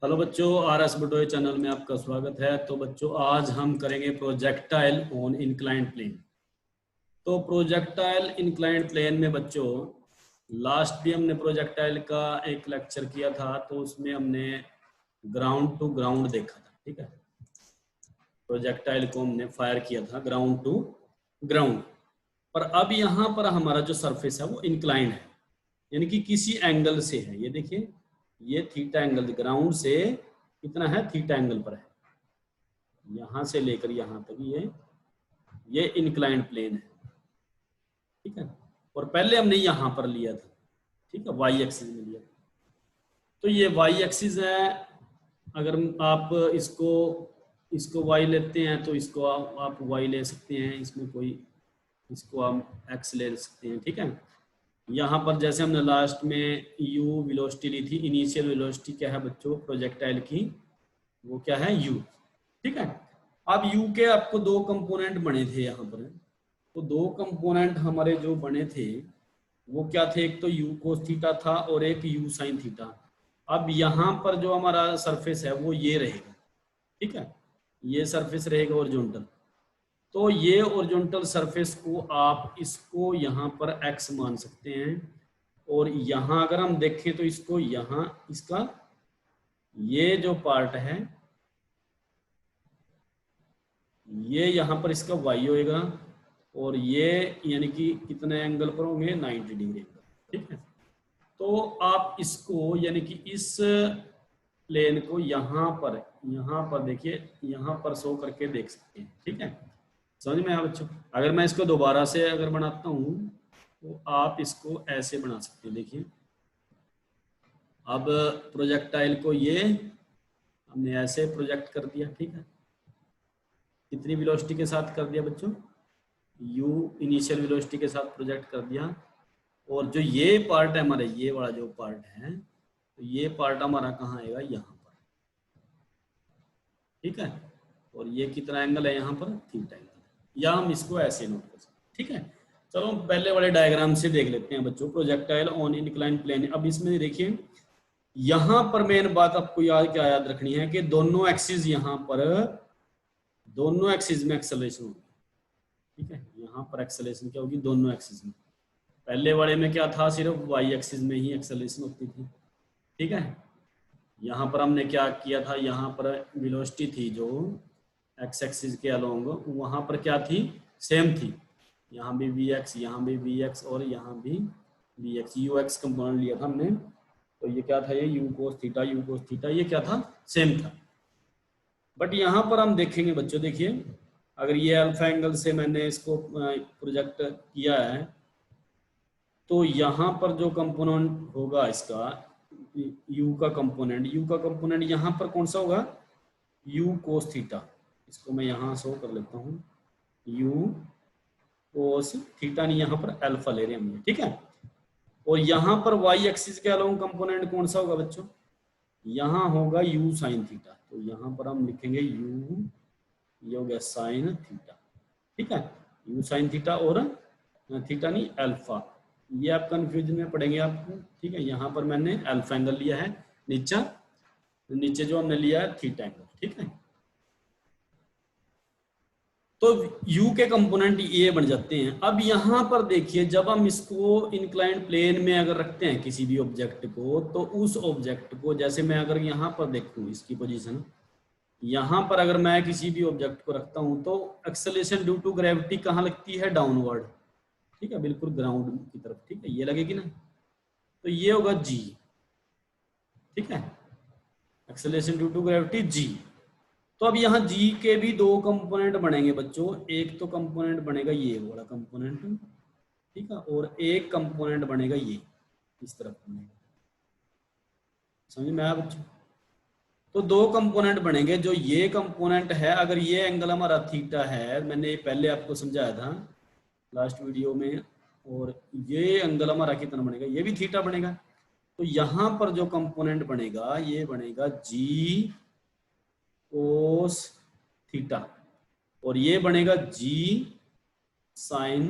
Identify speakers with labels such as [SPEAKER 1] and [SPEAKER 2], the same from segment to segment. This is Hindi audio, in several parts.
[SPEAKER 1] हेलो बच्चों, RS बटोए चैनल में आपका स्वागत है। तो बच्चों आज हम करेंगे प्रोजेक्टाइल ऑन इंक्लाइंड प्लेन। तो प्रोजेक्टाइल इंक्लाइंड प्लेन में बच्चों लास्ट भी हमने प्रोजेक्टाइल का एक लेक्चर किया था, तो उसमें हमने ग्राउंड टू ग्राउंड देखा था। ठीक है, प्रोजेक्टाइल को हमने फायर किया था ग्राउंड टू ग्राउंड। पर अब यहाँ पर हमारा जो सरफेस है वो इंक्लाइंड है, यानी कि किसी एंगल से है। ये देखिए, ये थीटा एंगल ग्राउंड से कितना है, थीटा एंगल पर है। यहां से लेकर यहां तक ये इंक्लाइंड प्लेन है। ठीक है, और पहले हमने यहां पर लिया था। ठीक है, वाई एक्सिस में लिया। तो ये वाई एक्सिस है। अगर आप इसको वाई लेते हैं तो इसको आप वाई ले सकते हैं, इसमें कोई, इसको आप एक्स ले सकते हैं। ठीक है, यहाँ पर जैसे हमने लास्ट में यू वेलोसिटी ली थी, इनिशियल वेलोसिटी क्या है बच्चों प्रोजेक्टाइल की, वो क्या है यू। ठीक है, अब यू के आपको दो कंपोनेंट बने थे यहाँ पर। तो दो कंपोनेंट हमारे जो बने थे वो क्या थे, एक तो यू कोस थीटा था और एक यू साइन थीटा। अब यहाँ पर जो हमारा सरफेस है वो ये रहेगा। ठीक है, ये सरफेस रहेगा ओरिजिनटल। तो ये ओरिजिनटल सरफेस को आप इसको यहाँ पर एक्स मान सकते हैं, और यहाँ अगर हम देखें तो इसको यहाँ इसका ये जो पार्ट है ये यहाँ पर इसका वाई होएगा, और ये यानी कि कितने एंगल पर होंगे, 90 डिग्री एंगल। ठीक है, तो आप इसको यानी कि इस प्लेन को यहाँ पर देखिए, यहाँ पर शो करके देख सकते हैं। ठीक है, समझ में आया बच्चों? अगर मैं इसको दोबारा से अगर बनाता हूँ तो आप इसको ऐसे बना सकते हैं। देखिए, अब प्रोजेक्टाइल को ये हमने ऐसे प्रोजेक्ट कर दिया। ठीक है, कितनी वेलोसिटी के साथ कर दिया बच्चों, u इनिशियल वेलोसिटी के साथ प्रोजेक्ट कर दिया। और जो ये पार्ट है हमारे, ये वाला जो पार्ट है, तो ये पार्ट हमारा कहाँ आएगा, यहाँ पर। ठीक है, और ये कितना एंगल है यहाँ पर, थीटा एंगल है, या हम इसको ऐसे नोट कर सकते हैं। ठीक है, चलो हम पहले वाले डायग्राम से देख लेते हैं बच्चों, प्रोजेक्टाइल ऑन इंक्लाइंड प्लेन। अब इसमें देखिए, यहाँ पर मेन बात आपको क्या याद रखनी है कि दोनों एक्सिस यहाँ पर, दोनों एक्सिस में एक्सेलरेशन होगी। ठीक है, यहाँ पर एक्सेलरेशन क्या होगी, दोनों एक्सिस में। पहले वाले में क्या था, सिर्फ वाई एक्सिस में ही एक्सेलरेशन होती थी। ठीक है, यहाँ पर हमने क्या किया था, यहाँ पर वेलोसिटी थी जो एक्स एक्सिस के अलोंग, वहाँ पर क्या थी, सेम थी। यहाँ भी वी एक्स, यहाँ भी वी एक्स, और यहाँ भी v x. U x component लिया था हमने, तो ये क्या था, ये u cos theta, u cos theta, ये क्या था, सेम था। बट यहाँ पर हम देखेंगे बच्चों, देखिए अगर ये अल्फा एंगल से मैंने इसको प्रोजेक्ट किया है, तो यहाँ पर जो कंपोनेंट होगा इसका, यू का कंपोनेंट यहाँ पर कौन सा होगा, यू कोस थीटा। इसको मैं यहाँ शो कर लेता हूँ, यू कोस थीटा, नहीं यहाँ पर अल्फा ले रहे हैं हमने। ठीक है, और यहाँ पर वाई एक्सिस के अलोंग कंपोनेंट कौन सा होगा बच्चों, यहाँ होगा यू साइन थीटा। तो यहाँ पर हम लिखेंगे यू, ये हो गया साइन थीटा। ठीक है, यू साइन थीटा, और थीटा नहीं अल्फा, ये आप कंफ्यूजन में पड़ेंगे आपको। ठीक है, यहाँ पर मैंने अल्फा एंगल लिया है, नीचे जो हमने लिया है थीटा एंगल। ठीक है, तो u के कंपोनेंट ये बन जाते हैं। अब यहाँ पर देखिए, जब हम इसको इंक्लाइंड प्लेन में अगर रखते हैं किसी भी ऑब्जेक्ट को, तो उस ऑब्जेक्ट को, जैसे मैं अगर यहाँ पर देखूँ इसकी पोजीशन, यहाँ पर अगर मैं किसी भी ऑब्जेक्ट को रखता हूँ तो एक्सेलरेशन ड्यू टू ग्रेविटी कहाँ लगती है, डाउनवर्ड। ठीक है, बिल्कुल ग्राउंड की तरफ। ठीक है, ये लगेगी ना, तो ये होगा g। ठीक है, acceleration due to gravity g। तो अब यहाँ g के भी दो कंपोनेंट बनेंगे बच्चों, एक तो कंपोनेंट बनेगा ये वाला कंपोनेंट। ठीक है, और एक कंपोनेंट बनेगा ये इस तरफ बनेगा। समझ में आया बच्चों? तो दो कंपोनेंट बनेंगे। जो ये कंपोनेंट है, अगर ये एंगल हमारा थीटा है, मैंने पहले आपको समझाया था लास्ट वीडियो में, और ये एंगल हमारा कितना बनेगा, ये भी थीटा बनेगा। तो यहाँ पर जो कंपोनेंट बनेगा, ये बनेगा जी कोस थीटा, और ये बनेगा जी साइन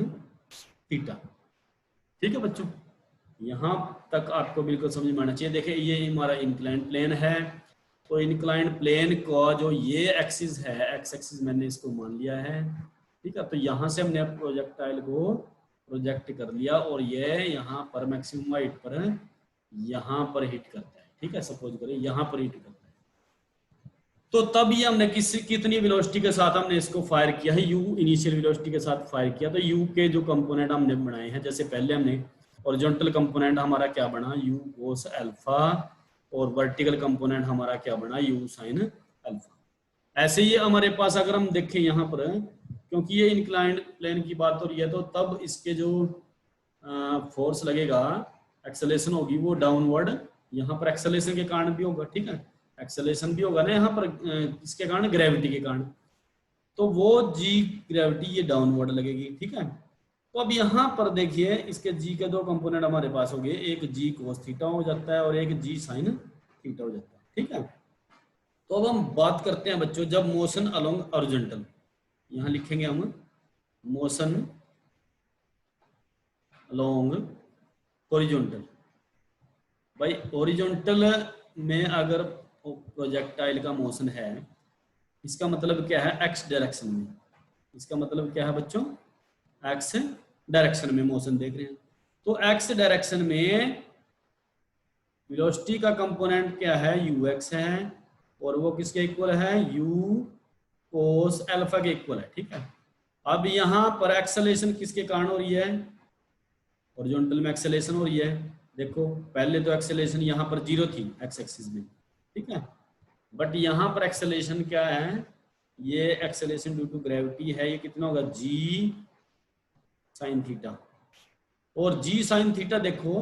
[SPEAKER 1] थीटा। ठीक है बच्चों, यहाँ तक आपको बिल्कुल समझ में आना चाहिए। देखिए, ये हमारा इंक्लाइंड प्लेन है, तो इंक्लाइंड प्लेन का जो ये एक्सिस है, एक्स एक्सिस मैंने इसको मान लिया है, ठीक है। तो यहाँ से हमने प्रोजेक्टाइल को प्रोजेक्ट कर लिया और ये यहाँ पर मैक्सिमम हाइट पर यहाँ पर हिट करता है, ठीक है। सपोज करें यहाँ पर हिट करता है, तो तब ये हमने कितनी वेलोसिटी के साथ हमने इसको फायर किया है, यू इनिशियल वेलोसिटी के साथ फायर किया। तो यू के जो कंपोनेंट हमने बनाए हैं, जैसे पहले हमने हॉरिजॉन्टल कंपोनेंट हमारा क्या बना, यू कोस अल्फा, और वर्टिकल कंपोनेंट हमारा क्या बना, यू साइन अल्फा। ऐसे ही हमारे पास अगर हम देखें यहाँ पर, क्योंकि ये इंक्लाइंड प्लेन की बात हो रही है, तो तब इसके जो फोर्स लगेगा, एक्सेलेरेशन होगी, वो डाउनवर्ड यहाँ पर एक्सेलेरेशन के कारण भी होगा, ठीक है। एक्सेलेरेशन भी होगा ना यहाँ पर किसके कारण, ग्रेविटी के कारण। तो वो जी ग्रेविटी ये डाउनवर्ड लगेगी, ठीक है। तो अब यहाँ पर देखिए इसके जी के दो कंपोनेंट हमारे पास हो गए, एक जी कोस थीटा हो जाता है और एक जी साइन थीटा हो जाता है, ठीक है। तो अब हम बात करते हैं बच्चों, जब मोशन अलोंग हॉरिजॉन्टल, यहाँ लिखेंगे हम मोशन अलोंग हॉरिजॉन्टल। भाई हॉरिजॉन्टल में अगर प्रोजेक्टाइल का मोशन है, इसका मतलब क्या है, एक्स डायरेक्शन में। इसका मतलब क्या है बच्चों, एक्स डायरेक्शन में मोशन देख रहे हैं। तो एक्स डायरेक्शन में वेलोसिटी का कंपोनेंट क्या है, यू एक्स है, और वो किसके इक्वल है, यू कोस अल्फा के इक्वल है, ठीक है। अब यहाँ पर एक्सेलेरेशन किसके कारण हो रही है, हॉरिजॉन्टल में एक्सेलेरेशन हो रही है। देखो पहले तो एक्सेलेरेशन यहाँ पर 0 थी एक्स एक्सिस में, ठीक है। बट यहाँ पर एक्सेलेरेशन क्या है, ये एक्सेलेरेशन ड्यू टू ग्रेविटी है, ये कितना होगा, जी साइन थीटा। और जी साइन थीटा देखो,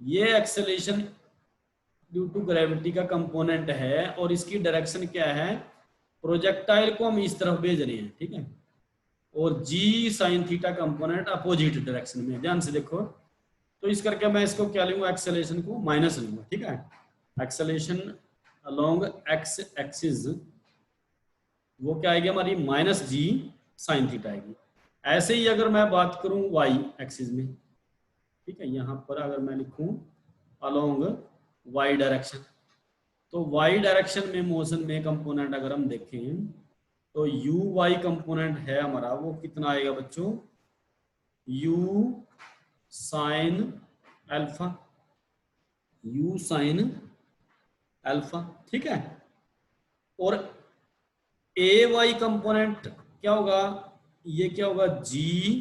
[SPEAKER 1] ये एक्सेलेरेशन ड्यू टू ग्रेविटी का कंपोनेंट है, और इसकी डायरेक्शन क्या है, प्रोजेक्टाइल को हम इस तरफ भेज रहे हैं, ठीक है। और G sine theta component opposite direction में, ध्यान से देखो। तो इस करके मैं इसको क्या लूंगा, एक्सेलेरेशन को माइनस लूंगा, ठीक है। एक्सेलेरेशन अलोंग एक्स एक्सिस वो क्या आएगी हमारी, माइनस जी साइन थीटा आएगी। ऐसे ही अगर मैं बात करूं वाई एक्सिस में, ठीक है, यहाँ पर अगर मैं लिखूं अलोंग वाई डायरेक्शन, तो वाई डायरेक्शन में मोशन में कंपोनेंट अगर हम देखें, तो यू वाई कंपोनेंट है हमारा, वो कितना आएगा बच्चों, u sine alpha, you sine alpha, ठीक है। और ए वाई कंपोनेंट क्या होगा, ये क्या होगा, जी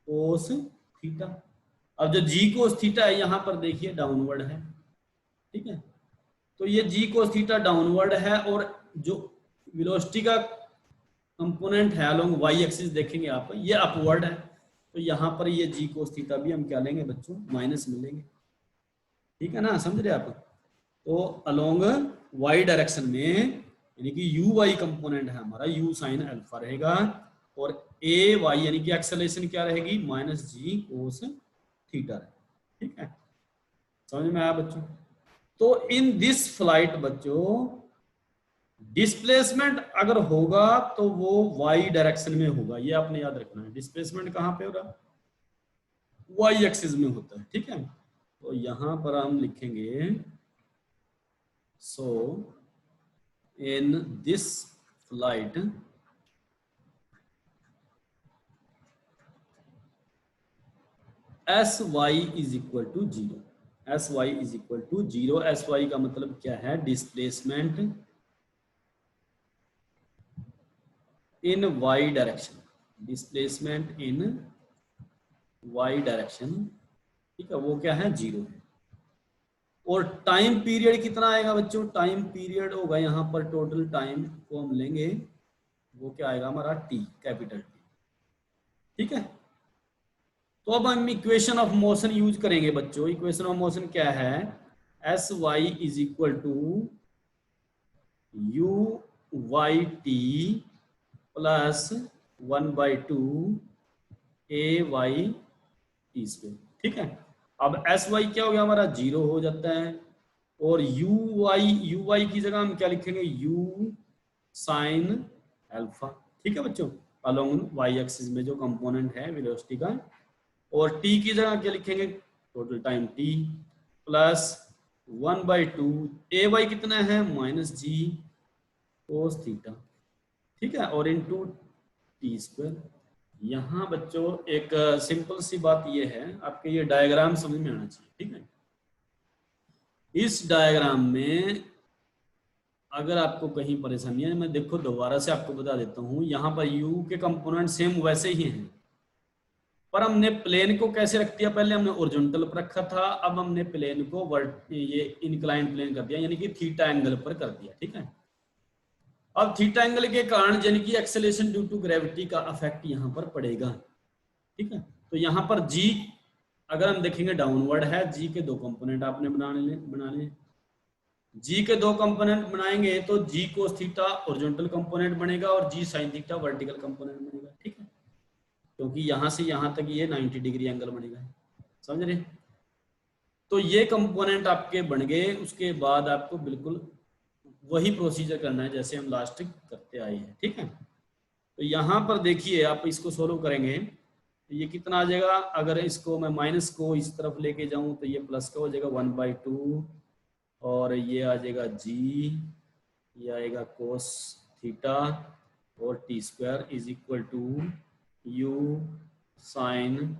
[SPEAKER 1] कोस थीटा। अब जो जी कोस थीटा है यहाँ पर देखिए डाउनवर्ड है, ठीक है। तो ये जी कोस थीटा डाउनवर्ड है, और जो वेलोसिटी का कंपोनेंट है अलोंग वाई एक्सिस देखेंगे आप, ये अपवर्ड है। तो यहाँ पर ये जी कोस थीटा भी हम क्या लेंगे बच्चों, माइनस में लेंगे, ठीक है ना, समझ रहे आप। तो अलोंग वाई डायरेक्शन में यानी कि यू वाई कंपोनेंट है हमारा, यू साइन अल्फा रहेगा, और ए वाई यानी कि एक्सेलेरेशन क्या रहेगी, माइनस जी कोस थीटा, ठीक है। समझ में आया बच्चों। तो इन दिस फ्लाइट बच्चों डिस्प्लेसमेंट अगर होगा तो वो वाई डायरेक्शन में होगा, ये आपने याद रखना है। डिस्प्लेसमेंट कहां पे हो रहा, वाई एक्सिस में होता है, ठीक है। तो यहां पर हम लिखेंगे, so in this flight S Y is equal to 0, S Y is equal to 0। S Y का मतलब क्या है, displacement in Y direction, displacement in Y direction, ठीक है, वो क्या है, 0 है। और टाइम पीरियड कितना आएगा बच्चों, टाइम पीरियड होगा यहाँ पर, टोटल टाइम को हम लेंगे, वो क्या आएगा हमारा, टी, कैपिटल टी, ठीक है। तो अब हम इक्वेशन ऑफ मोशन यूज करेंगे बच्चों। इक्वेशन ऑफ मोशन क्या है, s Y is equal to u y t plus 1/2 a y t square, ठीक है। अब एस वाई क्या हो गया हमारा, 0 हो जाता है, और यू वाई की जगह हम क्या लिखेंगे, यू साइन अल्फा, ठीक है बच्चों, अलोंग वाई एक्सिस में जो कंपोनेंट है वेलोसिटी का। और टी की जगह क्या लिखेंगे, total time T plus 1/2 a Y कितना है -g cos थीटा, ठीक है, और इनटू टी स्क्वायर। यहाँ बच्चों एक सिंपल सी बात ये है, आपके ये डायग्राम समझ में आना चाहिए, ठीक है। इस डायग्राम में अगर आपको कहीं परेशानी है, मैं देखो दोबारा से आपको बता देता हूँ, यहाँ पर u के कंपोनेंट सेम वैसे ही हैं, पर हमने प्लेन को कैसे रख दिया, पहले हमने ओरिजेंटल पर रखा था, अब हमने प्लेन को ये इंक्लाइन प्लेन कर दिया, यानी कि थीटा एंगल पर कर दिया, ठीक है। अब थीटा एंगल के कारण यानी कि एक्सेलरेशन ड्यू टू ग्रेविटी का इफेक्ट यहाँ पर पड़ेगा, ठीक है। तो यहाँ पर g अगर हम देखेंगे डाउनवर्ड है, g के दो कंपोनेंट आपने बना ले जी के दो कंपोनेंट बनाएंगे तो जी कोस थीटा ओरिजेंटल कंपोनेंट बनेगा और G sine theta vertical component बनेगा, ठीक है, क्योंकि यहां से यहां तक ये 90 डिग्री एंगल बनेगा, समझ रहे। तो ये कंपोनेंट आपके बन गए, उसके बाद आपको बिल्कुल वही प्रोसीजर करना है जैसे हम लास्ट करते आए हैं, ठीक है। तो यहाँ पर देखिए आप इसको सोल्व करेंगे तो ये कितना आ जाएगा, अगर इसको मैं माइनस को इस तरफ लेके जाऊं तो ये प्लस का हो जाएगा 1/2 और ये आ जाएगा जी, ये आएगा कोस थीटा और t square is equal to u sine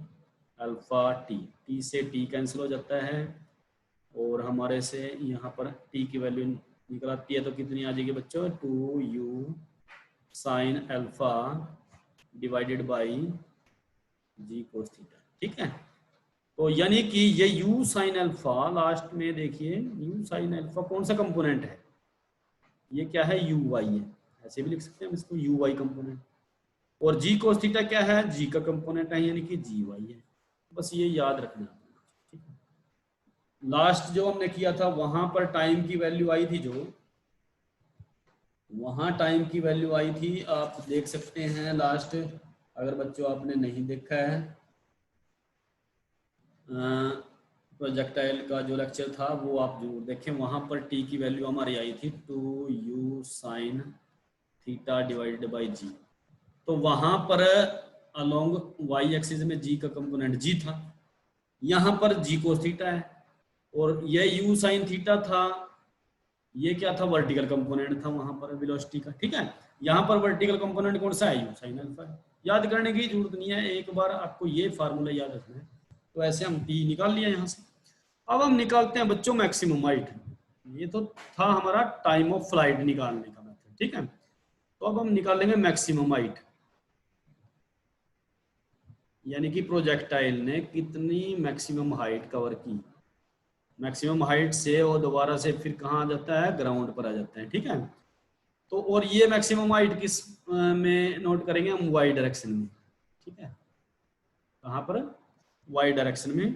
[SPEAKER 1] alpha t, t से टी कैंसिल हो जाता है और हमारे से यहाँ पर टी की वैल्यू निकल आती है तो कितनी आ जाएगी बच्चों, 2u sine alpha divided by ji cos theta, ठीक है। तो यानी कि ये u साइन अल्फा लास्ट में देखिए, u साइन अल्फा कौन सा कंपोनेंट है, ये क्या है, u y है, ऐसे भी लिख सकते हैं हम इसको u y कंपोनेंट, और g कोस थीटा क्या है, g का कंपोनेंट है यानी कि g y है, बस ये याद रखना, ठीक है। लास्ट जो हमने किया था वहां पर टाइम की वैल्यू आई थी, जो वहां टाइम की वैल्यू आई थी, आप देख सकते हैं लास्ट, अगर बच्चों आपने नहीं देखा है प्रोजेक्टाइल का जो लेक्चर था वो आप जरूर देखें, वहां पर टी की वैल्यू हमारी आई थी 2u sine theta divided by G. तो वहां पर अलोंग वाई एक्सिस में जी का कंपोनेंट जी था, यहाँ पर जी कोस थीटा है, और ये यू साइन थीटा था, ये क्या था, वर्टिकल कंपोनेंट था वहां पर वेलोसिटी का, ठीक है। यहाँ पर वर्टिकल कंपोनेंट कौन सा है, यू साइन अल्फा। याद करने की जरूरत नहीं है, एक बार आपको ये फार्मूला याद रखना है। तो ऐसे हम टी निकाल लिया यहाँ से। अब हम निकालते हैं बच्चों मैक्सिमम हाइट, ये तो था हमारा टाइम ऑफ फ्लाइट निकालने का मेथड, ठीक है। तो अब हम निकालेंगे मैक्सिमम हाइट, यानी कि प्रोजेक्टाइल ने कितनी मैक्सिमम हाइट कवर की, मैक्सिमम हाइट से वो दोबारा से फिर कहाँ आ जाता है, ग्राउंड पर आ जाता है, ठीक है। तो और ये मैक्सिमम हाइट किस में नोट करेंगे हम, वाई डायरेक्शन में, ठीक है, कहाँ पर, वाई डायरेक्शन में।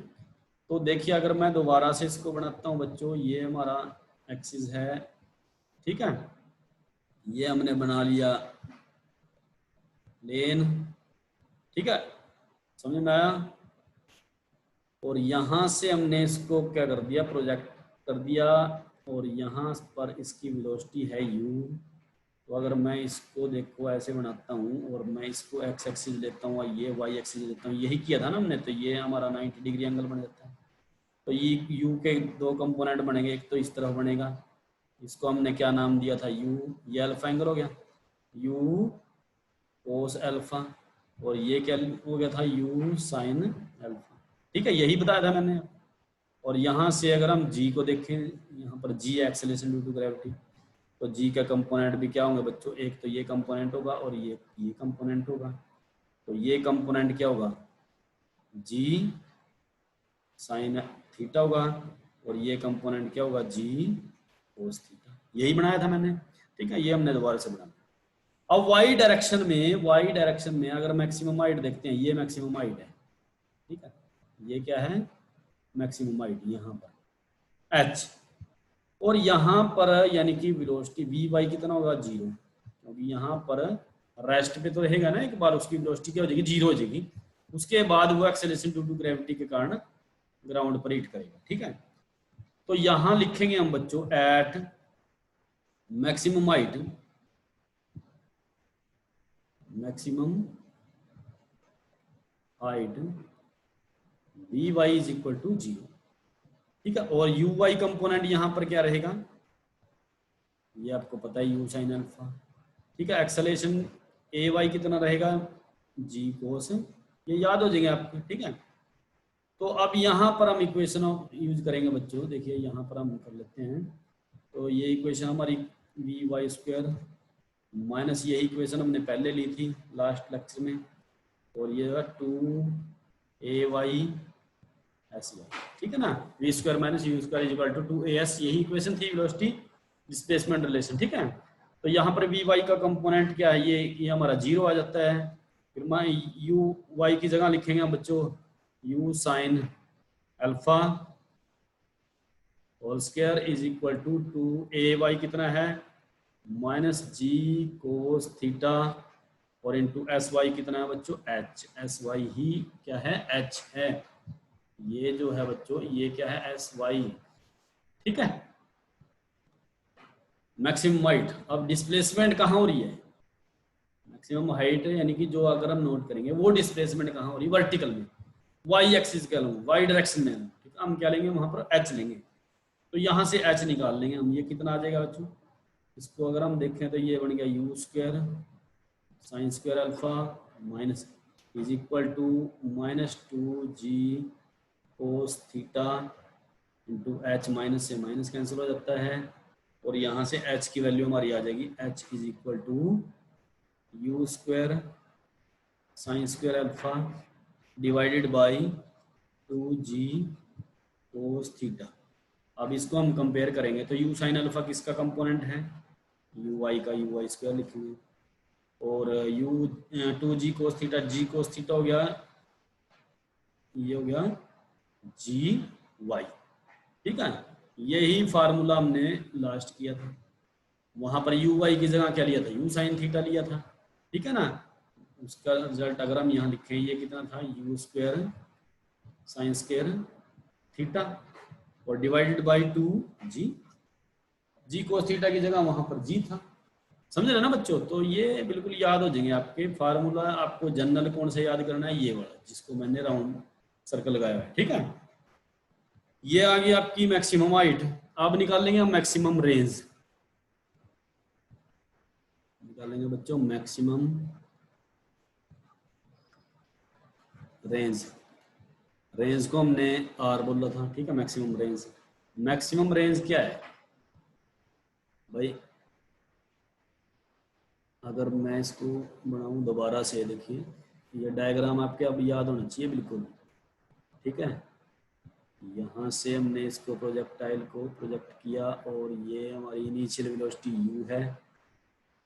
[SPEAKER 1] तो देखिए अगर मैं दोबारा से इसको बनाता हूँ बच्चों, ये हमारा एक्सिस है, ठीक है, ये हमने बना लिया प्लेन, ठीक है, समझ में आया। और यहाँ से हमने इसको क्या कर दिया, प्रोजेक्ट कर दिया, और यहाँ पर इसकी वेलोसिटी है u। तो अगर मैं इसको देखो ऐसे बनाता हूँ और मैं इसको x एक्सिस लेता हूँ और ये y एक्सिस लेता हूँ, यही किया था ना हमने, तो ये हमारा 90 डिग्री एंगल बन जाता है। तो ये u के दो कंपोनेंट बनेंगे, एक तो इस तरफ बनेगा, इसको हमने क्या नाम दिया था, u, ये अल्फा एंगल हो गया, u कोस अल्फा, और ये क्या हो गया था, u साइन अल्फा, ठीक है, यही बताया था मैंने। और यहाँ से अगर हम g को देखें, यहाँ पर g acceleration due to gravity, तो g का कंपोनेंट भी क्या होंगे बच्चों, एक तो ये कंपोनेंट होगा और ये कंपोनेंट होगा। तो ये कंपोनेंट क्या होगा, g साइन थीटा होगा, और ये कंपोनेंट क्या होगा, g कोस थीटा, यही बनाया था मैंने, ठीक है। ये हमने दोबारा से बनाया। अब y डायरेक्शन में अगर मैक्सिमम हाइट देखते हैं, ये मैक्सिमम हाइट है, ठीक है, ये क्या है, मैक्सिमम हाइट यहाँ पर h, और यहाँ पर यानी कि वेलोसिटी वी वाई कितना होगा, 0, क्योंकि यहाँ पर रेस्ट पे तो रहेगा ना, एक बार उसकी वेलोसिटी क्या हो जाएगी, 0 हो जाएगी, उसके बाद वो एक्सेलरेशन ड्यू टू ग्रेविटी के कारण ग्राउंड पर हिट करेगा, ठीक है। तो यहाँ लिखेंगे हम बच्चों at maximum height, v y is equal to 0, ठीक है। और यू वाई कंपोनेंट यहाँ पर क्या रहेगा, ये आपको पता है, यू साइन अल्फा। ठीक है। एक्सेलेरेशन ए वाई कितना रहेगा, जी कोस, ये याद हो जाएंगे आपको। ठीक है। तो अब यहाँ पर हम इक्वेशन यूज करेंगे बच्चों, देखिए यहाँ पर हम कर लेते हैं। तो ये इक्वेशन हमारी वी वाई स्क्वायर माइनस, यही इक्वेशन हमने पहले ली थी लास्ट लेक्चर में, और ये 2ay एस वाई। ठीक है ना, v square minus u square is equal to 2as, यही इक्वेशन थी वेलोसिटी डिस्प्लेसमेंट रिलेशन। ठीक है। तो यहाँ पर वी वाई का कंपोनेंट क्या है, ये हमारा 0 आ जाता है। फिर मैं यू वाई की जगह लिखेंगे बच्चों u sine alpha whole square is equal to 2ay कितना है, माइनस जी कोस थीटा, और इंटू एस वाई कितना है बच्चों, एच। एस वाई ही क्या है, एच है। ये जो है बच्चों ये क्या है, एस वाई। ठीक है। मैक्सिमम हाइट, अब डिस्प्लेसमेंट कहाँ हो रही है, मैक्सिमम हाइट यानी कि जो अगर हम नोट करेंगे वो डिस्प्लेसमेंट कहाँ हो रही है, वर्टिकल में, वाई एक्सिस कह लूँ, वाई डायरेक्शन में। ठीक है। हम क्या लेंगे वहां पर एच लेंगे, तो यहाँ से एच निकाल लेंगे हम। ये कितना आ जाएगा बच्चों, इसको अगर हम देखें तो ये बन गया u square sine square alpha minus is equal to -2g cos theta into h, minus से माइनस कैंसिल हो जाता है, और यहाँ से एच की वैल्यू हमारी आ जाएगी, h is equal to u square sine square alpha divided by 2g cos theta. अब इसको हम कंपेयर करेंगे तो यू साइन अल्फा किसका कंपोनेंट है, यू वाई का, यू वाई स्क्वायर लिखेंगे, और u 2g cos theta, g cos theta हो गया, ये हो गया जी वाई। ठीक है। यही फार्मूला हमने लास्ट किया था, वहां पर यू वाई की जगह क्या लिया था, यू साइन थीटा लिया था। ठीक है ना, उसका रिजल्ट अगर हम यहाँ लिखें, ये कितना था, U square sine square theta और divided by 2g, G cos theta की जगह वहां पर जी था। समझ रहे ना बच्चों, तो ये बिल्कुल याद हो जाएंगे आपके फार्मूला। आपको जनरल कौन सा याद करना है, ये वाला जिसको मैंने राउंड सर्कल लगाया है। ठीक है। ये आ गई आपकी मैक्सिमम हाइट। अब निकालेंगे हम मैक्सिमम रेंज, निकालेंगे बच्चों मैक्सिमम रेंज। रेंज को हमने आर बोला था। ठीक है। मैक्सिमम रेंज, मैक्सिमम रेंज क्या है भाई, अगर मैं इसको बनाऊं दोबारा से, देखिए ये डायग्राम आपके अब याद होना चाहिए बिल्कुल। ठीक है। यहाँ से हमने इसको प्रोजेक्टाइल को प्रोजेक्ट किया, और ये हमारी इनिशियल वेलोसिटी u है,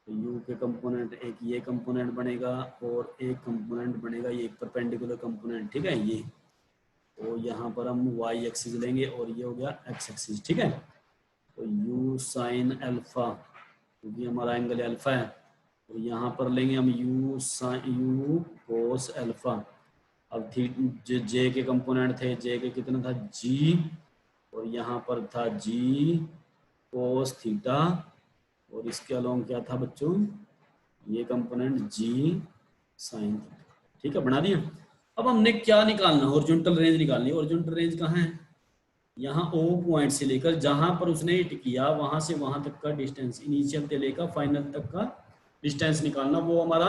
[SPEAKER 1] तो u के कंपोनेंट एक ये कंपोनेंट बनेगा, और एक कंपोनेंट बनेगा ये एक परपेंडिकुलर कंपोनेंट। ठीक है। ये तो यहाँ पर हम y एक्सिस लेंगे, और ये हो गया x एक्सिस। ठीक है। तो u साइन अल्फा, क्योंकि हमारा एंगल अल्फा है, तो यहाँ पर लेंगे हम u sine u cos alpha. अब जे के कंपोनेंट थे, जे के कितना था, g, और यहाँ पर था g कोस थीटा, और इसके अलोंग क्या था बच्चों, ये कंपोनेंट g साइन थीटा। ठीक है, बना दिया। अब हमने क्या निकालना, हॉरिजॉन्टल रेंज निकालनी है। हॉरिजॉन्टल रेंज कहाँ है, यहाँ O पॉइंट से लेकर जहां पर उसने हिट किया वहां से वहां तक का डिस्टेंस, इनिशियल से लेकर फाइनल तक का डिस्टेंस निकालना, वो हमारा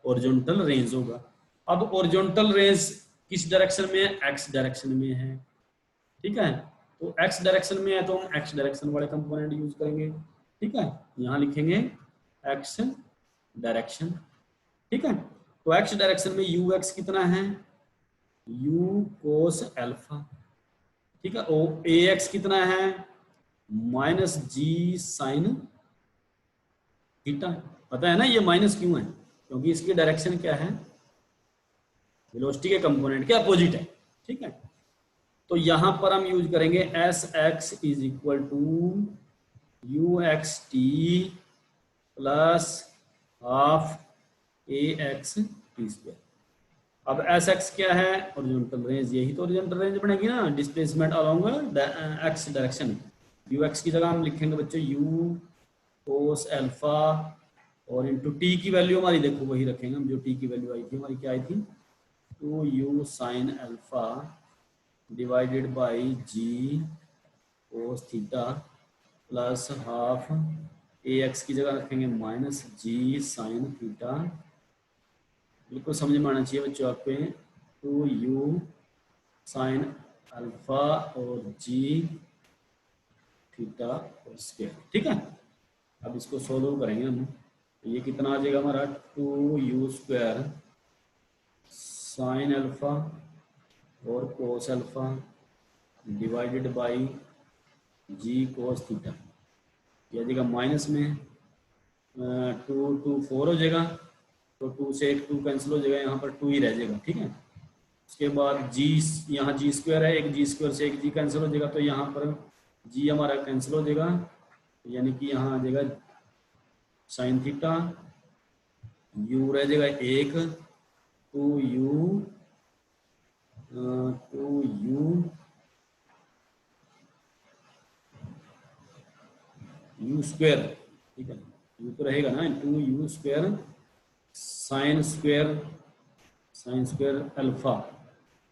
[SPEAKER 1] हॉरिजॉन्टल रेंज होगा। अब हॉरिजॉन्टल रेंज किस डायरेक्शन में है, एक्स डायरेक्शन में है। ठीक है। तो एक्स डायरेक्शन में है तो हम एक्स डायरेक्शन वाले कंपोनेंट यूज करेंगे। ठीक है। यहाँ लिखेंगे एक्स डायरेक्शन। ठीक है। तो एक्स डायरेक्शन में यू एक्स कितना है, यू कोस अल्फा। ठीक है। ओ ए एक्स कितना है, माइनस जी साइन थीटा। पता है ना ये माइनस क्यों है, क्योंकि इसकी डायरेक्शन क्या है, वेलोसिटी के कंपोनेंट के अपोजिट है। ठीक है। तो यहां पर हम यूज करेंगे s x is equal to u x T plus half A x T square. अब एस एक्स क्या है, हॉरिजॉन्टल रेंज, यही तो हॉरिजॉन्टल रेंज बनेगी ना, displacement along x direction. You x की जगह हम लिखेंगे बच्चों यू कोस अल्फा, और इंटू टी की वैल्यू हमारी देखो वही रखेंगे हम, जो टी की वैल्यू आई थी हमारी, क्या आई थी, 2u sine alpha divided by ji cos theta plus half A x की जगह रखेंगे माइनस जी साइन थीटा, बिल्कुल समझ में आना चाहिए बच्चों आपके, 2u साइन अल्फा और जी थीटा और स्क्वायर। ठीक है, अब इसको सोल्व करेंगे हम। ये कितना आ जाएगा हमारा 2u स्क्वायर साइन अल्फा और cos alpha divided by ji cos theta, ये आ जाएगा माइनस में 2 2 4 हो जाएगा, तो 2 से एक 2 कैंसिल हो जाएगा, यहाँ पर 2 ही रह जाएगा। ठीक है, उसके बाद जी, यहाँ जी स्क्वायर है, एक जी स्क्वायर से एक जी कैंसिल हो जाएगा, तो यहाँ पर जी हमारा कैंसिल हो जाएगा, यानी कि यहाँ आ जाएगा साइन थीटा, यू रह जाएगा एक, 2u यू स्क्वायर। ठीक है, यू तो रहेगा ना, 2u square sine square alpha,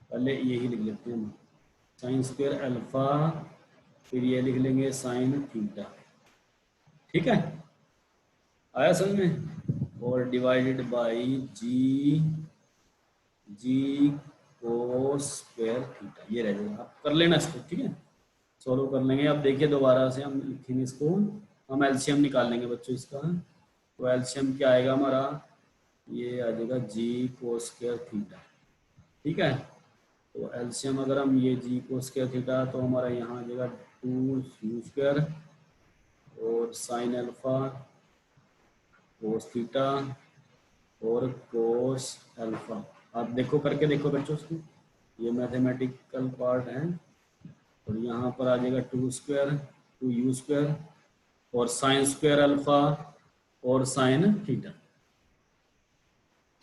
[SPEAKER 1] पहले यही लिख लेते हैं हम, साइन स्क्वायर अल्फा, फिर ये लिख लेंगे साइन थीटा। ठीक है, आया समझ में, और divided by ji cos square theta, ये रह जाएगा। आप कर लेना इसको, ठीक है, सॉल्व कर लेंगे। अब देखिए दोबारा से हम लिखेंगे इसको, हम एलसीएम निकाल लेंगे बच्चों इसका, तो एलसीएम क्या आएगा हमारा, ये आ जाएगा जी कोस स्क्वायर थीटा। ठीक है, तो एलसीएम अगर हम ये जी कोस स्क्वायर थीटा, तो हमारा यहाँ आ जाएगा 2u स्क्वायर और साइन अल्फा कोस थीटा और कोस अल्फा। आप देखो, करके देखो बच्चों उसको, ये मैथमेटिकल पार्ट है, और यहाँ पर आ जाएगा 2u स्क्वायर और साइन स्क्वायर अल्फा और साइन थीटा।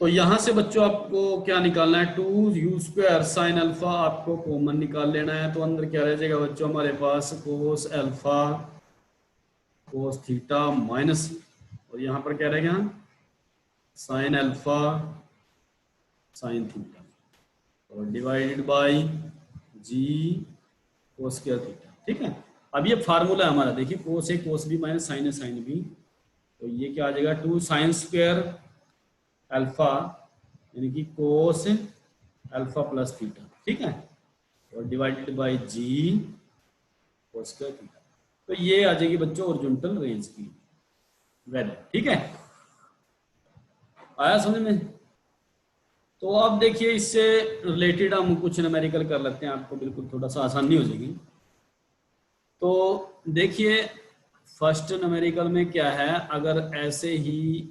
[SPEAKER 1] तो यहाँ से बच्चों आपको क्या निकालना है, 2u स्क्वायर साइन अल्फा आपको कॉमन निकाल लेना है, तो अंदर क्या रह जाएगा बच्चों हमारे पास, cos alpha cos theta minus, और यहाँ पर क्या रहेगा, साइन अल्फा साइन थीटा, और divided by ji cos square theta. ठीक है, अब ये फार्मूला है हमारा, देखिए कोस है कोस भी माइनस साइन है साइन भी, तो ये क्या आ जाएगा 2 साइन स्क्वायर अल्फा, यानी कि कोस अल्फा प्लस थीटा। ठीक है, और divided by ji cos square theta, तो ये आ जाएगी बच्चों ओरिजिनल रेंज की वैल्यू। ठीक है, आया समझ में। तो अब देखिए इससे रिलेटेड हम कुछ न्यूमेरिकल कर लेते हैं, आपको बिल्कुल थोड़ा सा आसानी हो जाएगी। तो देखिए फर्स्ट न्यूमेरिकल में क्या है, अगर ऐसे ही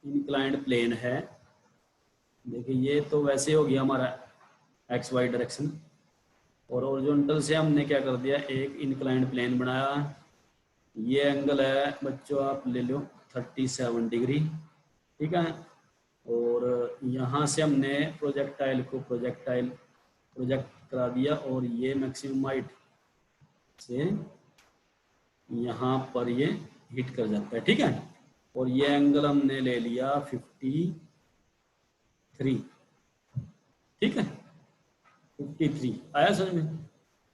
[SPEAKER 1] इंक्लाइंड प्लेन है, देखिए ये तो वैसे हो गया हमारा एक्स वाई डायरेक्शन, और ओरिजेंटल से हमने क्या कर दिया, एक इंक्लाइंड प्लेन बनाया, ये एंगल है बच्चों आप ले लो 37 डिग्री। ठीक है, और यहाँ से हमने प्रोजेक्टाइल को प्रोजेक्ट करा दिया, और ये मैक्सिमम हाइट से यहाँ पर ये हिट कर जाता है। ठीक है, और ये एंगल हमने ले लिया 53। ठीक है, 53 आया समझ में,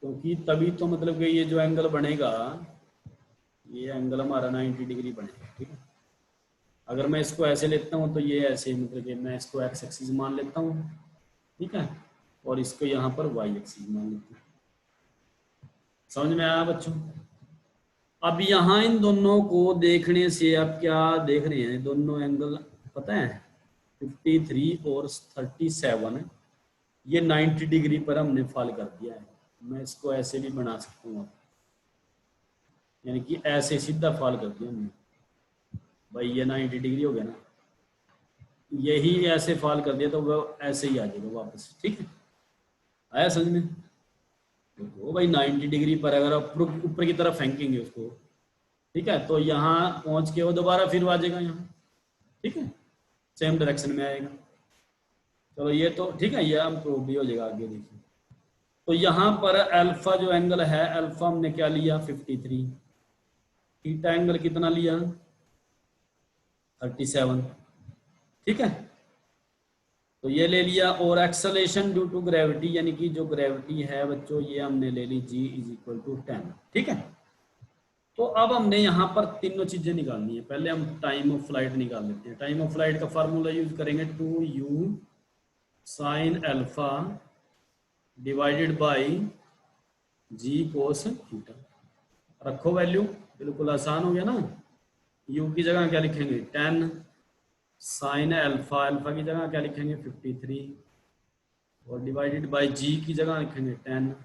[SPEAKER 1] क्योंकि तभी तो मतलब कि ये जो एंगल बनेगा, ये एंगल हमारा 90 डिग्री बनेगा। ठीक है, अगर मैं इसको ऐसे लेता हूँ तो ये ऐसे, मतलब कि मैं इसको एक्स एक्सिस मान लेता हूँ। ठीक है, और इसको यहाँ पर वाई एक्सिस मान लेता हूँ। समझ में आया बच्चों। अब यहाँ इन दोनों को देखने से आप क्या देख रहे हैं, दोनों एंगल पता है 53 और 37, ये 90 डिग्री पर हमने फॉल कर दिया है। मैं इसको ऐसे भी बना सकता हूँ, यानी कि ऐसे सीधा फॉल कर दिया हमने, भाई ये 90 डिग्री हो गया ना, यही ऐसे फॉल कर दिया तो वो ऐसे ही आ जाएगा वापस। ठीक है, आया समझ में। तो भाई 90 डिग्री पर अगर आप ऊपर की तरफ फेंकेंगे उसको, ठीक है, तो यहाँ पहुंच के वो दोबारा फिर आ जाएगा यहाँ। ठीक है, सेम डायरेक्शन में आएगा। चलो ये तो ठीक है, ये हम प्रूव भी हो जाएगा आगे, देखिए। तो यहाँ पर अल्फा जो एंगल है, अल्फा हमने क्या लिया 53, थीटा एंगल कितना लिया 37। ठीक है, तो ये ले लिया। और एक्सेलेरेशन ड्यू टू ग्रेविटी, यानी कि जो ग्रेविटी है बच्चों ये हमने ले ली g इज इक्वल टू 10। ठीक है, तो अब हमने यहाँ पर तीनों चीजें निकालनी है। पहले हम टाइम ऑफ फ्लाइट निकाल लेते हैं। टाइम ऑफ फ्लाइट का फार्मूला यूज करेंगे 2u sine alpha divided by ji cos theta. रखो वैल्यू, बिल्कुल आसान हो गया ना। u की जगह क्या लिखेंगे 10, साइन अल्फा, अल्फा की जगह क्या लिखेंगे 53, और डिवाइडेड बाई जी की जगह लिखेंगे 10,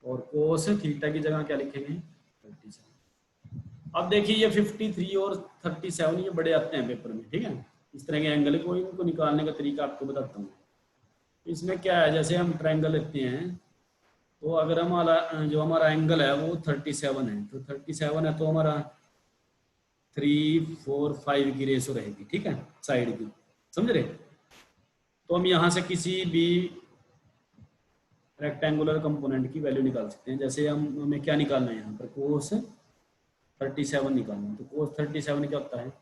[SPEAKER 1] और कोस थीटा की जगह क्या लिखेंगे 37। अब देखिए ये 53 और 37 ये बड़े आते हैं पेपर में। ठीक है, इस तरह के एंगल को इनको निकालने का तरीका आपको बताता हूँ। इसमें क्या है, जैसे हम ट्रायंगल लेते हैं तो अगर हमारा जो हमारा एंगल है वो 37 है, तो 37 है तो हमारा 3, 4, 5 की रेशो रहेगी। ठीक है, साइड की, समझ रहे। तो हम यहाँ से किसी भी रेक्टेंगुलर कंपोनेंट की वैल्यू निकाल सकते हैं। जैसे हमें क्या निकालना है यहाँ पर कोस 37 निकालना है, तो कोस 37 क्या होता है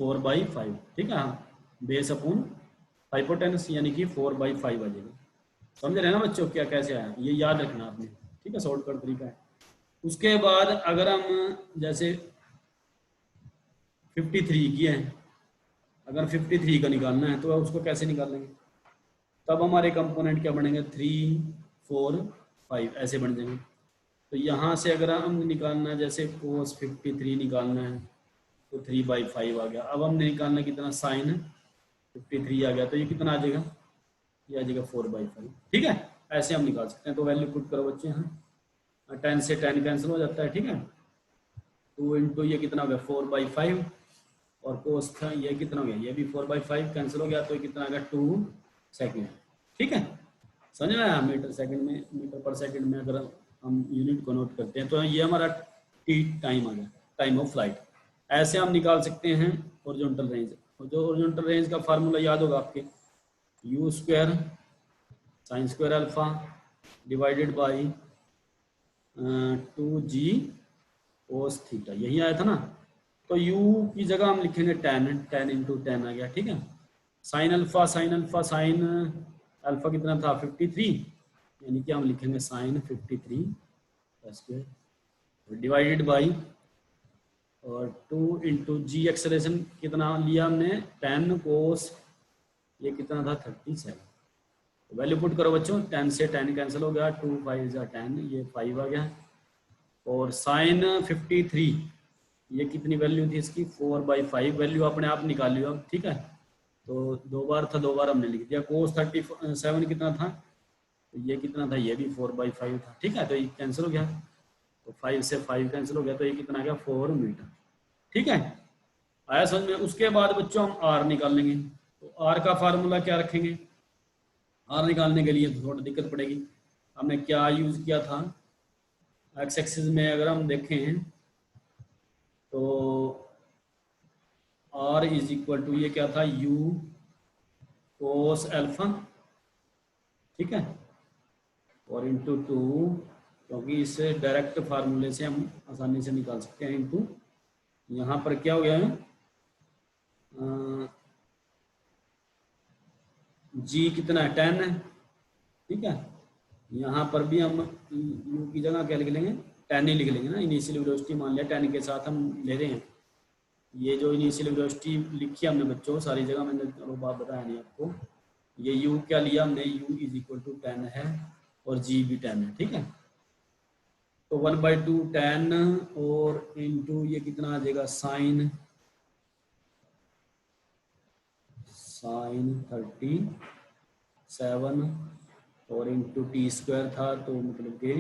[SPEAKER 1] 4/5। ठीक है, बेस अपॉन हाइपोटेनस, यानी कि 4/5 आ जाएगा। समझ रहे हैं ना बच्चों क्या कैसे आया, ये याद रखना आपने। ठीक है, शॉर्टकट तरीका है। उसके बाद अगर हम जैसे 53 की है, अगर 53 का निकालना है तो उसको कैसे निकालेंगे, तब हमारे कंपोनेंट क्या बनेंगे 3, 4, 5 ऐसे बन जाएंगे। तो यहाँ से अगर हम निकालना है जैसे कोस 53 निकालना है तो 3/5 आ गया। अब हमने निकालना कितना साइन 53 आ गया, तो ये कितना आ जाएगा, ये आ जाएगा 4/5। ठीक है, ऐसे हम निकाल सकते हैं। तो वैल्यू पुट करो बच्चे, यहाँ 10 से 10 कैंसिल हो जाता है। ठीक है, 2 इंटू ये कितना हो गया 4/5, और कोस था ये कितना हो गया, ये भी 4/5 कैंसिल हो गया, तो ये कितना आ गया 2 सेकेंड। ठीक है, समझ में आया। मीटर सेकंड में, मीटर पर सेकंड में अगर हम यूनिट को नोट करते हैं तो ये हमारा टी टाइम आ गया, टाइम ऑफ फ्लाइट। ऐसे हम निकाल सकते हैं हॉरिजॉन्टल रेंज। जो हॉरिजॉन्टल रेंज का फार्मूला याद होगा आपके, you square sine square alpha divided by 2g cos theta, यही आया था ना। तो u की जगह हम लिखेंगे 10 इंटू 10 आ गया। ठीक है, साइन अल्फा साइन अल्फा कितना था 53, यानी कि हम लिखेंगे साइन 53 स्क्वायर डिवाइडेड बाई और 2 इंटू जी एक्सेलरेशन कितना लिया हमने 10 कोस, ये कितना था 37। वैल्यू पुट करो बच्चों, 10 से 10 कैंसिल हो गया, 2 5 जा 10, ये 5 आ गया। और साइन 53 ये कितनी वैल्यू थी इसकी 4/5, वैल्यू अपने आप निकाल लियो अब। ठीक है, तो 2 बार था, 2 बार हमने लिख दिया। कोस 37 कितना था, तो ये कितना था, ये भी 4/5 था। ठीक है, तो ये कैंसिल हो गया, तो 5 से 5 कैंसिल हो गया, तो ये कितना आ गया 4 मीटर। ठीक है, आया समझ में। उसके बाद बच्चों हम आर निकालेंगे। तो आर का फार्मूला क्या रखेंगे, आर निकालने के लिए थोड़ा दिक्कत पड़ेगी। हमने क्या यूज किया था, एक्स एक्सिस में अगर हम देखें तो आर इज इक्वल टू ये क्या था यू कोस अल्फा। ठीक है, और इंटू 2, क्योंकि इससे डायरेक्ट फार्मूले से हम आसानी से निकाल सकते हैं, इंटू यहाँ पर क्या हो गया है जी कितना है 10 है। ठीक है, यहाँ पर भी हम यू की जगह क्या लिख लेंगे 10 ही लिख लेंगे ना। इनिशियल वेलोसिटी मान लिया 10 के साथ हम ले रहे हैं। ये जो इनिशियल वेलोसिटी लिखी हमने बच्चों सारी जगह, मैंने चलो बात बताया नहीं आपको। ये u क्या लिया हमने, u इज इक्वल टू 10 है और g भी 10 है। ठीक है, तो 1/2 10 और इंटू ये कितना आ जाएगा साइन 37 और इंटू टी स्क्वायर था, तो मतलब कि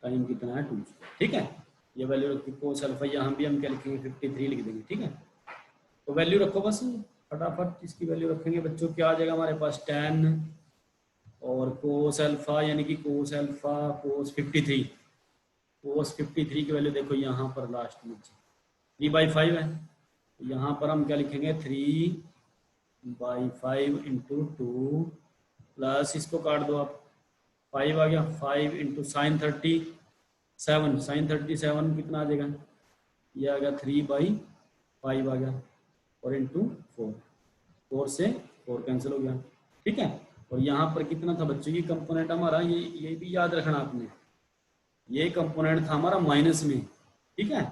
[SPEAKER 1] टाइम कितना है 2। ठीक है, ये वैल्यू रखी कोस अल्फा, यहाँ भी हम क्या लिखेंगे 53 लिख देंगे। ठीक है, तो वैल्यू रखो बस फटाफट, इसकी वैल्यू रखेंगे बच्चों, क्या आ जाएगा हमारे पास 10 और कोस अल्फा, यानी कि कोस अल्फा कोस 53, कोस 53 की वैल्यू देखो यहाँ पर लास्ट में 3/5 है। यहाँ पर हम क्या लिखेंगे 3/5 इंटू 2 प्लस इसको काट दो आप, 5 आ गया, 5 इंटू साइन 37 कितना आ जाएगा, ये आ गया 3/5 आ गया, और इंटू 4 से 4 कैंसिल हो गया, ठीक है। और यहाँ पर कितना था बच्चों, ये कंपोनेंट हमारा, ये भी याद रखना आपने, ये कंपोनेंट था हमारा माइनस में, ठीक है।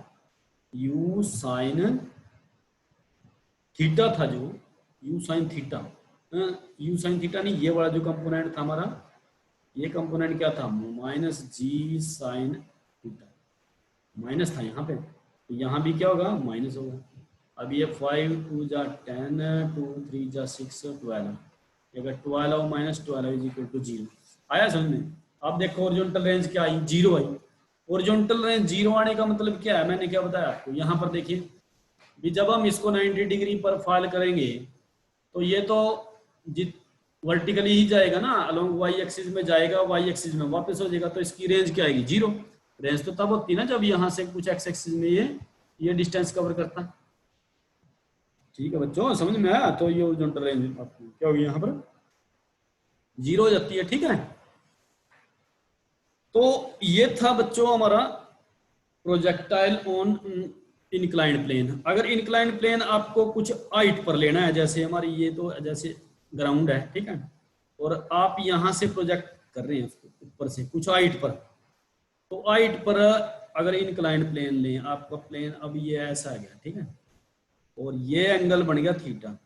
[SPEAKER 1] यू साइन थीटा था, जो you sine theta, you sine theta नहीं, ये वाला जो कंपोनेंट था हमारा, ये कंपोनेंट क्या था, माइनस जी साइन थीटा, माइनस था यहाँ पे, तो यहाँ भी क्या होगा, माइनस होगा। अब ये 5 2 जा 10 2 3 जा 6 12, अगर 12 माइनस 12 इज इक्वल टू 0 आया समझ में। अब देखो ओरिजेंटल रेंज क्या आई, 0 आई। ओरिजेंटल रेंज 0 आने का मतलब क्या है, मैंने क्या बताया आपको, यहाँ पर देखिए भी जब हम इसको 90 डिग्री पर फाइल करेंगे तो ये तो वर्टिकली ही जाएगा ना, अलोंग वाई एक्सिस में जाएगा, वाई एक्सिस में वापस हो जाएगा, तो इसकी रेंज क्या आएगी, 0। रेंज तो तब होती है ना जब यहाँ से कुछ एक्स एक्सिस में ये डिस्टेंस कवर करता है, ठीक है बच्चों, समझ में आया। तो ये ओरिजेंटल रेंज आपको क्या होगी, यहाँ पर 0 हो जाती है, ठीक है। तो ये था बच्चों हमारा प्रोजेक्टाइल ऑन इंक्लाइंड प्लेन। अगर इंक्लाइंड प्लेन आपको कुछ हाइट पर लेना है, जैसे हमारी ये तो जैसे ग्राउंड है, ठीक है, और आप यहाँ से प्रोजेक्ट कर रहे हैं उसको ऊपर से कुछ हाइट पर, तो हाइट पर अगर इंक्लाइंड प्लेन लें, आपका प्लेन अब ये ऐसा आ गया, ठीक है, और ये एंगल बन गया थीटा,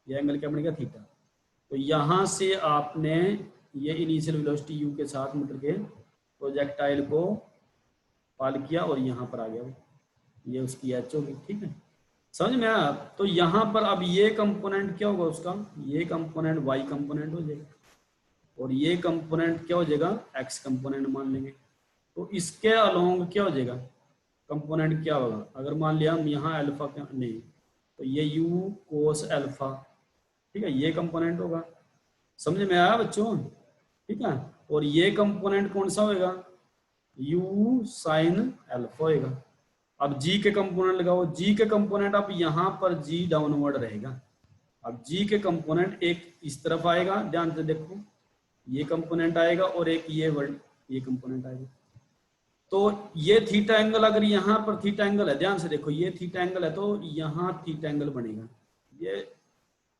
[SPEAKER 1] ये एंगल क्या बन गया, थीटा। तो यहाँ से आपने ये इनिशियल वेलोसिटी यू के साथ मीटर के प्रोजेक्टाइल को पाल किया और यहाँ पर आ गया, ये उसकी एच होगी, ठीक है, समझ में आया। तो यहाँ पर अब ये कंपोनेंट क्या होगा उसका, ये कंपोनेंट वाई कंपोनेंट हो जाएगा, और ये कंपोनेंट क्या हो जाएगा, एक्स कंपोनेंट मान लेंगे। तो इसके अलोंग क्या हो जाएगा, कंपोनेंट क्या होगा, अगर मान लिया हम यहाँ अल्फा का नहीं, तो ये यू कोस अल्फा, ठीक है, ये कंपोनेंट होगा, समझ में आया बच्चों, ठीक है। और ये कंपोनेंट कौन सा होगा, यू साइन अल्फा होगा। अब जी के कंपोनेंट लगाओ, जी के कंपोनेंट अब यहाँ पर जी डाउनवर्ड रहेगा। अब जी के कंपोनेंट एक इस तरफ आएगा, ध्यान से देखो, ये कंपोनेंट आएगा और एक ये कंपोनेंट आएगा। तो ये थीटा एंगल, अगर यहाँ पर थीटा एंगल है, ध्यान से देखो, ये थीटा एंगल है, तो यहाँ थीटा एंगल बनेगा, ये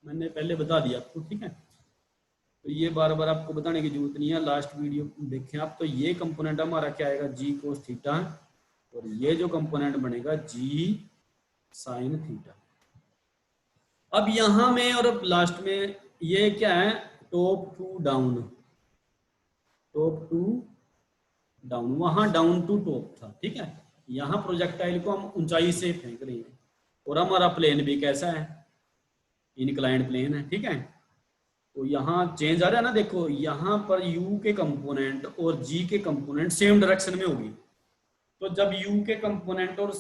[SPEAKER 1] मैंने पहले बता दिया आपको, ठीक है। तो ये बार बार आपको बताने की जरूरत नहीं है, लास्ट वीडियो देखें आप। तो ये कंपोनेंट हमारा क्या आएगा, जी कोस थीटा, और ये जो कंपोनेंट बनेगा जी साइन थीटा। अब यहां में और अब लास्ट में ये क्या है, top to down, top to down, वहां डाउन टू टॉप था, ठीक है। यहाँ प्रोजेक्टाइल को हम ऊंचाई से फेंक रहे हैं, और हमारा प्लेन भी कैसा है, इनक्लाइंड प्लेन है, ठीक है। तो यहाँ चेंज आ रहा है ना, देखो यहाँ पर u के कंपोनेंट और g के कंपोनेंट सेम डायरेक्शन में होगी। तो जब u के कंपोनेंट और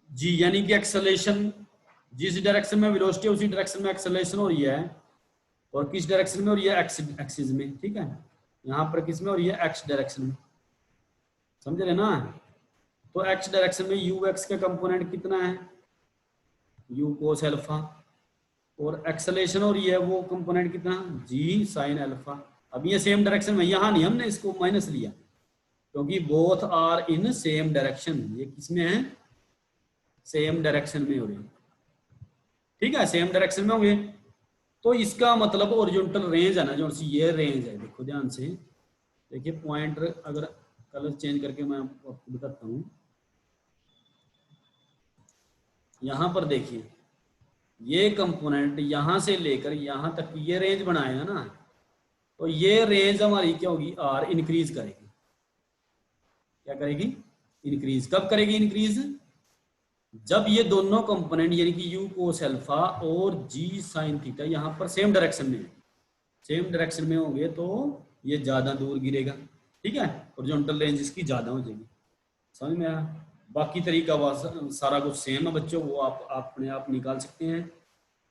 [SPEAKER 1] g यानी कि एक्सेलरेशन, जिस डायरेक्शन में वेलोसिटी उसी डायरेक्शन में एक्सेलरेशन हो रही है, और किस डायरेक्शन में हो रही है, एक्स एक्सिस में, ठीक है। यहाँ पर किस में हो रही है, एक्स डायरेक्शन में, समझ रहे ना। तो एक्स डायरेक्शन में यू एक्स का कंपोनेंट कितना है, यू कोस अल्फा, और एक्सेलरेशन हो रही है वो कंपोनेंट कितना, जी साइन अल्फा। अब ये सेम डायरेक्शन में, यहाँ नहीं हमने इसको माइनस लिया, क्योंकि both are in same direction, ये किसमें है, सेम डायरेक्शन में हो रही है, ठीक है, सेम डायरेक्शन में होंगे। तो इसका मतलब ओरिजेंटल रेंज है ना, जो ये रेंज है, देखो ध्यान से देखिए, पॉइंट अगर कलर चेंज करके मैं आपको बताता हूँ, यहाँ पर देखिए, ये कंपोनेंट यहाँ से लेकर यहाँ तक ये रेंज बनाएगा ना, तो ये रेंज हमारी क्या होगी, आर इंक्रीज करेगी, क्या करेगी, इंक्रीज। कब करेगी इंक्रीज, जब ये दोनों कंपोनेंट यानी कि यू कोस अल्फा और जी साइन थीटा यहाँ पर सेम डायरेक्शन में, सेम डायरेक्शन में होंगे, तो ये ज्यादा दूर गिरेगा, ठीक है, हॉरिजॉन्टल रेंज इसकी ज्यादा हो जाएगी, समझ में आया। बाकी तरीका सारा कुछ सेम है बच्चों, वो आप अपने आप निकाल सकते हैं।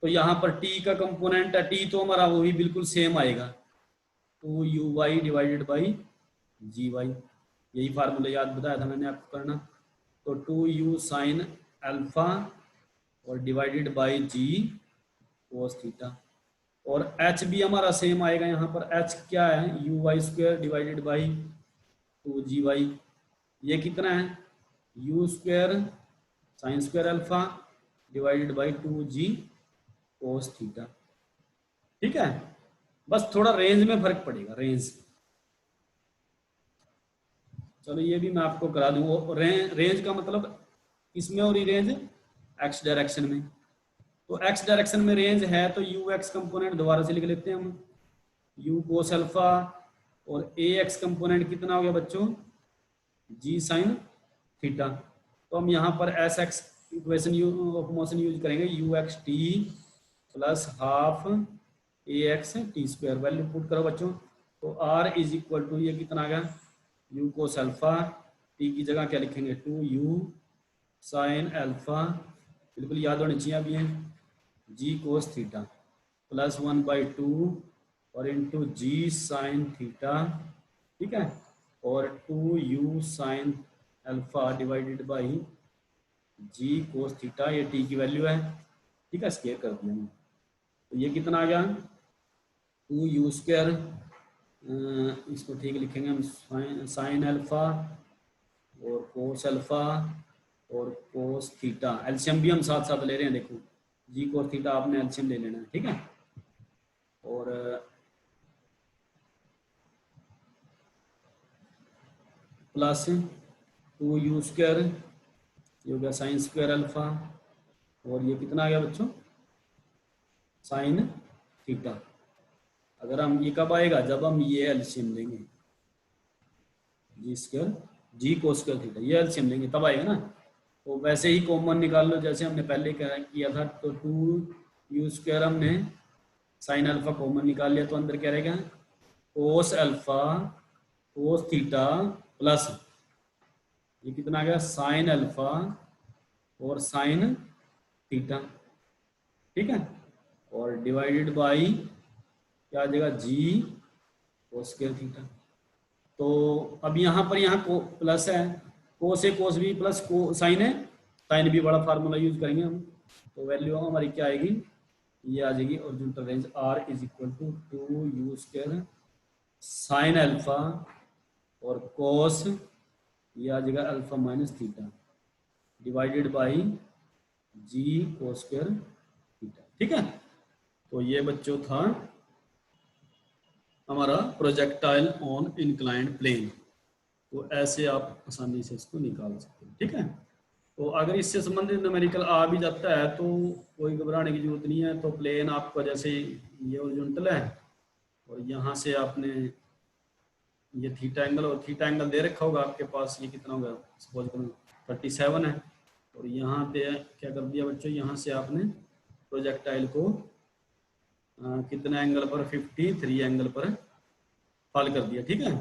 [SPEAKER 1] तो यहाँ पर टी का कंपोनेंट है, टी तो हमारा वही बिल्कुल सेम आएगा, 2u(y) डिवाइडेड बाई जी(y), यही फार्मूला याद बताया था मैंने आपको करना। तो 2u साइन अल्फा और divided by ji cos theta, और h भी हमारा सेम आएगा, यहाँ पर h क्या है, u(y)² डिवाइडेड बाई 2g(y), ये कितना है, u² sign square alpha divided by 2g cos theta. ठीक है, बस थोड़ा रेंज में फर्क पड़ेगा, रेंज। चलो ये भी मैं आपको करा दूं। वो रेंज का मतलब इसमें और रेंज एक्स डायरेक्शन में। तो एक्स डायरेक्शन में रेंज है तो यू एक्स कंपोनेंट दोबारा से लिख लेते हैं हम, यू कोस अल्फा, और ए एक्स कंपोनेंट कितना हो गया बच्चों, जी साइन थीटा। तो हम यहाँ पर S X equation of motion use करेंगे, U x T plus half ए x T square. Value put करो बच्चों, तो आर इज इक्वल टू ये कितना आ गया, यू कोस अल्फा, टी की जगह क्या लिखेंगे, टू यू साइन अल्फा, बिल्कुल याद होनी चाहिए अब ये, जी कोस थीटा प्लस 1/2 और इंटू जी साइन थीटा, ठीक है, और 2u sine alpha divided by ji cos theta, ये टी की वैल्यू है, ठीक है, स्क्वायर कर दिया हमने। तो ये कितना आ गया, 2u स्क्वायर, इसको ठीक लिखेंगे हम, साइन अल्फा और कोस अल्फा और कोस थीटा, एलसीएम भी हम साथ साथ ले रहे हैं, देखो जी कोस थीटा आपने एलसीएम ले लेना है, ठीक है, और प्लस 2u स्क्वायर, ये हो गया साइन स्क्वायर अल्फा, और ये कितना आ गया बच्चों, साइन थीटा। अगर हम ये कब आएगा, जब हम ये एलसीएम लेंगे, जी स्क्वायर जी कोस स्क्वायर थीटा, ये एलसीएम लेंगे तब आएगा ना। तो वैसे ही कॉमन निकाल लो जैसे हमने पहले किया था, तो 2u स्क्वायर हमने साइन अल्फा कॉमन निकाल लिया, तो अंदर क्या रहेगा, कोस अल्फा कोस थीटा प्लस ये कितना आ गया, साइन अल्फा और साइन थीटा, ठीक है, और डिवाइडेड बाई क्या आ जाएगा, जी कोस स्क्वायर थीटा। तो अब यहाँ पर यहाँ को प्लस है, कोस है कोस भी प्लस को साइन है, साइन भी बड़ा फार्मूला यूज करेंगे हम, तो वैल्यू हमारी क्या आएगी, ये आ जाएगी original range r is equal to 2u square sine alpha और कोस, ये आ जाएगा alpha minus theta divided by ji cos square theta, ठीक है। तो ये बच्चों था हमारा प्रोजेक्टाइल ऑन इंक्लाइंड प्लेन। तो ऐसे आप आसानी से इसको निकाल सकते हैं, ठीक है। तो अगर इससे संबंधित न्यूमेरिकल आ भी जाता है तो कोई घबराने की जरूरत नहीं है। तो प्लेन आपका जैसे ये ओरिजेंटल है और यहाँ से आपने ये थीटा एंगल, और थीटा एंगल दे रखा होगा आपके पास, ये कितना होगा, सपोज करो 37 है, और यहाँ पे क्या कर दिया बच्चों, यहाँ से आपने प्रोजेक्टाइल को कितना एंगल पर, 53 एंगल पर फॉल कर दिया, ठीक है।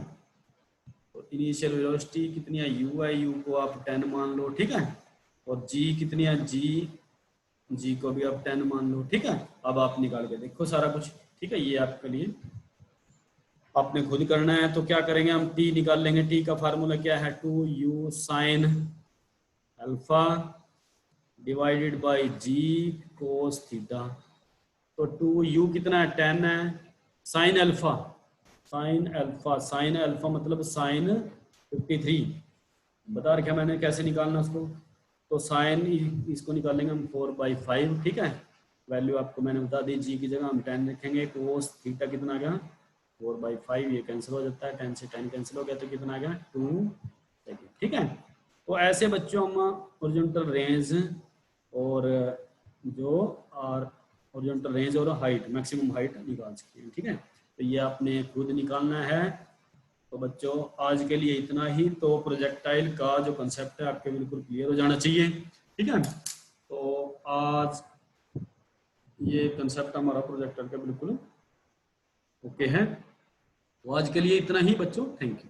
[SPEAKER 1] तो इनिशियल वेलोसिटी कितनी है, यू है, यू को आप 10 मान लो, ठीक है, और जी कितनी है, जी को भी आप 10 मान लो, ठीक है। अब आप निकाल के देखो सारा कुछ, ठीक है, ये आपके लिए आपने खुद करना है। तो क्या करेंगे हम, टी निकाल लेंगे, टी का फार्मूला क्या है, 2u sine alpha divided by ji cos theta. तो 2u कितना है, 10 है, साइन अल्फा, साइन अल्फा मतलब साइन 53 बता रखा मैंने कैसे निकालना उसको। तो साइन इसको निकालेंगे हम 4/5, ठीक है, वैल्यू आपको मैंने बता दी, जी की जगह हम 10 रखेंगे, कोस थीटा कितना आ गया 4/5, ये कैंसिल हो जाता है, 10 से 10 कैंसिल हो गया, तो कितना आ गया 2 सेकेंड, ठीक है। तो ऐसे बच्चों हम ओरिजेंटल रेंज और जो और ओरिजेंटल रेंज और हाइट, मैक्सिमम हाइट निकाल सकते हैं, ठीक है। तो ये आपने खुद निकालना है। तो बच्चों आज के लिए इतना ही। तो प्रोजेक्टाइल का जो कंसेप्ट है आपके बिल्कुल क्लियर हो जाना चाहिए, ठीक है। तो आज ये कंसेप्ट हमारा प्रोजेक्टाइल का बिल्कुल ओके है। तो आज के लिए इतना ही बच्चों, थैंक यू।